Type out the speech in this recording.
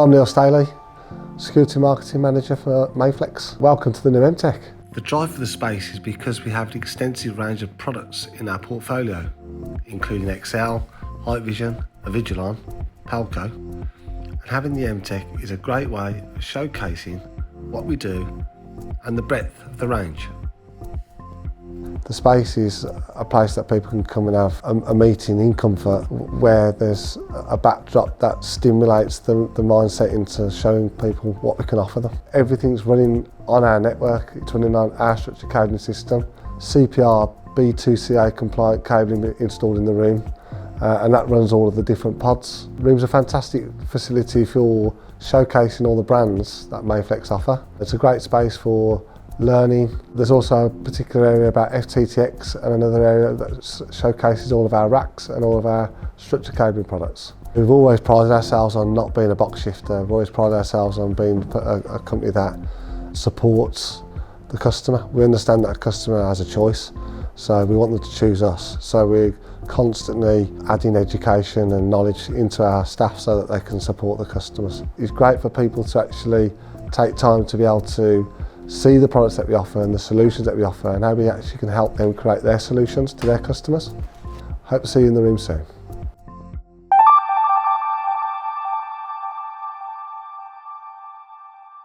I'm Neil Staley, Security Marketing Manager for Mayflex. Welcome to the new MTech. The drive for the space is because we have an extensive range of products in our portfolio, including Excel, Height Vision, Avigilon, Palco, and having the MTech is a great way of showcasing what we do and the breadth of the range. The space is a place that people can come and have a meeting in comfort, where there's a backdrop that stimulates the mindset into showing people what we can offer them. Everything's running on our network, it's running on our structured cabling system, CPR B2CA compliant cabling installed in the room, and that runs all of the different pods. The room's a fantastic facility for showcasing all the brands that Mayflex offer. It's a great space for learning. There's also a particular area about FTTx and another area that showcases all of our racks and all of our structured cabling products. We've always prided ourselves on not being a box shifter. We've always prided ourselves on being a company that supports the customer. We understand that a customer has a choice, so we want them to choose us. So we're constantly adding education and knowledge into our staff so that they can support the customers. It's great for people to actually take time to be able to see the products that we offer and the solutions that we offer and how we actually can help them create their solutions to their customers. Hope to see you in the room soon.